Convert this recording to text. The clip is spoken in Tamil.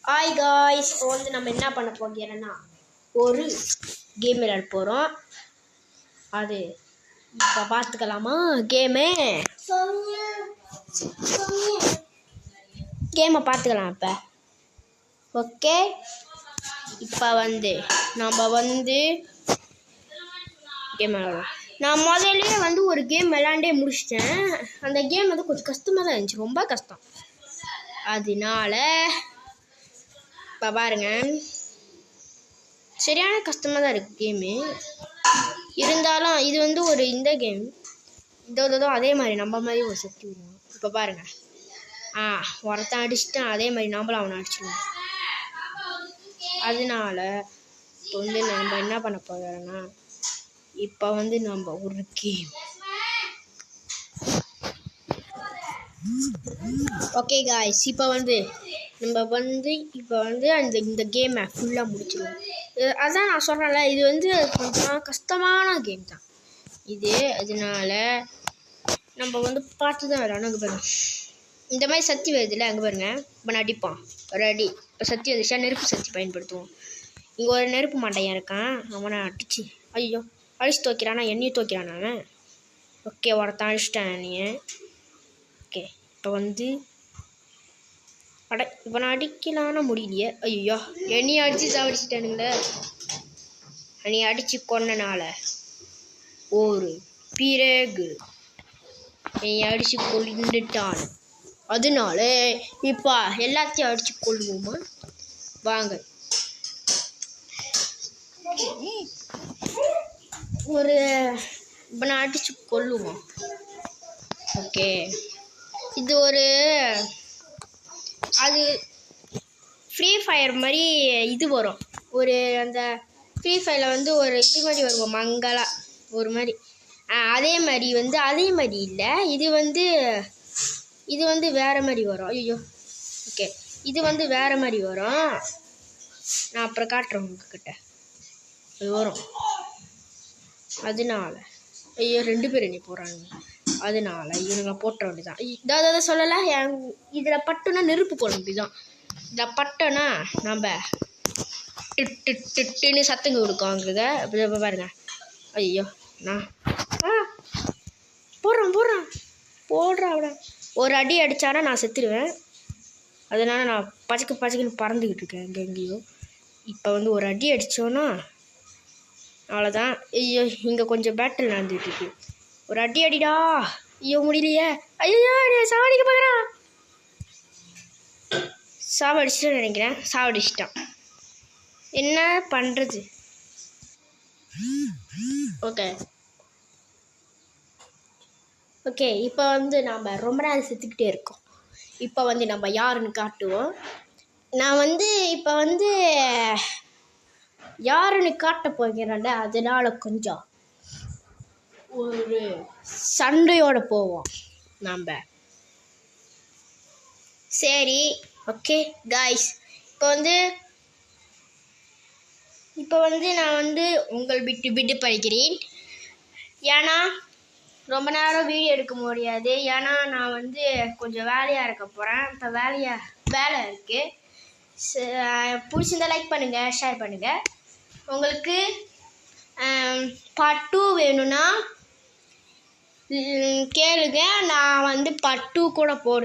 ஹாய் காய்ஸ், இப்போ வந்து நம்ம என்ன பண்ண போகிறோன்னா ஒரு கேம் விளையாட போகிறோம். அது இப்போ பார்த்துக்கலாமா? கேமை பார்த்துக்கலாம் இப்போ. ஓகே, இப்போ வந்து நம்ம வந்து கேம் விளையாடுவோம். நான் முதல்ல வந்து ஒரு கேம் விளையாண்டே முடிச்சிட்டேன். அந்த கேம் வந்து கொஞ்சம் கஷ்டமாக தான் இருந்துச்சு, ரொம்ப கஷ்டம். அதனால இப்போ பாருங்க, சரியான கஷ்டமாக தான் இருக்குது கேமு. இருந்தாலும் இது வந்து ஒரு இந்த கேம் இதோ அதே மாதிரி நம்ம மாதிரி ஒரு சக்தி விடுவோம். இப்போ பாருங்க, ஒருத்தன் அடிச்சுட்டான், அதே மாதிரி நம்மளும் அவனை அடிச்சிடுவோம். அதனால இப்போ வந்து நம்ம என்ன பண்ண போகிறோன்னா, இப்போ வந்து நம்ம ஒரு கேம். ஓகே காய்ஸ், இப்போ வந்து நம்ம வந்து இந்த கேமை ஃபுல்லாக முடிச்சிடுவோம். அதான் நான் சொல்கிறேன்ல, இது வந்து கொஞ்சம் கஷ்டமான கேம் தான் இது. அதனால நம்ம வந்து பார்த்து தான் விளையாடணும். அங்கே பாருங்க, இந்த மாதிரி சக்தி வருதுல்ல, அங்கே பாருங்க. இப்போ நான் அடிப்பான் ஒரு அடி. இப்போ சக்தி வந்துச்சா, நெருப்பு சக்தி பயன்படுத்துவோம். இங்கே ஒரு நெருப்பு மாட்டையன் இருக்கான், அவனை அடிச்சு ஐயோ அடிச்சு துவைக்கிறானா, என்னையும் துவைக்கிறான் அவன். ஓகே, ஒருத்தான் அடிச்சிட்டேன் நீ. ஓகே, இப்போ வந்து இப்போ நான் அடிக்கலான்னு முடியலையே. ஐயோ, என்னையும் அடித்து சாவடிச்சிட்டானுங்களே. நீ அடித்து கொன்னனால ஒரு பிறகு என்னை அடித்து கொண்டுட்டான். அதனால இப்போ எல்லாத்தையும் அடித்து கொள்வோமா? வாங்க. இப்போ நான் அடித்து கொள்ளுவோம். ஓகே, இது ஒரு அது ஃப்ரீ ஃபயர் மாதிரி இது வரும். ஒரு அந்த ஃப்ரீ ஃபயரில் வந்து ஒரு இது மாதிரி வருவோம், மங்களா ஒரு மாதிரி. அதே மாதிரி இல்லை, இது வந்து வேறு மாதிரி வரும். ஐயோ, ஓகே, இது வந்து வேறு மாதிரி வரும். நான் அப்புறம் காட்டுறேன் உங்ககிட்ட. அது வரும். அதனால ஐயோ, 2 பேர் என்ன போகிறாங்க. அதனால இவனுங்க போட்ட வேண்டியதான். இதாவது சொல்லலை, இதில் பட்டோன்னா நெருப்பு குழம்பு தான். இதில் பட்டோன்னா நம்ம டிட்டுன்னு சத்தங்க கொடுக்குவாங்க. இப்போ பாருங்க. ஐயோ, நான் போடுறேன் அவட ஒரு அடி அடித்தானா நான் செத்துடுவேன். அதனால நான் பச்சைக்குன்னு பறந்துக்கிட்டு இருக்கேன் எங்கேயோ. இப்போ வந்து ஒரு அடி அடித்தோன்னா அவ்வளோதான். ஐயோ, இங்கே கொஞ்சம் பேட்டில் நடந்துகிட்டு இருக்கு. ஒரு அடி அடிடா. ஐயோ, முடியலையே. ஐயோ, சாவடிக்க பார்க்குறான். சாவடிச்சிட்டேன்னு நினைக்கிறேன். சாவடிச்சிட்டான். என்ன பண்ணுறது? ஓகே, இப்போ வந்து நாம் ரொம்ப நேரம் செத்துக்கிட்டே இருக்கோம். இப்போ வந்து நம்ம யாருன்னு காட்டுவோம். நான் வந்து இப்போ வந்து யாருன்னு காட்ட போகிறேன்ல, அதனால கொஞ்சம் ஒரு சண்டையோட போவோம் நம்ம. சரி, ஓகே காய்ஸ், இப்போ வந்து நான் வந்து உங்கள் விட்டு படிக்கிறேன். ஏன்னா ரொம்ப நேரம் வீடியோ எடுக்க முடியாது. ஏன்னா நான் வந்து கொஞ்சம் வேலையாக இருக்க போகிறேன். இப்போ வேலை இருக்குது. பிடிச்சிருந்தா லைக் பண்ணுங்கள், ஷேர் பண்ணுங்கள். உங்களுக்கு பார்ட் 2 வேணும்னா கேளுங்க, நான் வந்து பார்ட் 2 கூட போடுவேன்.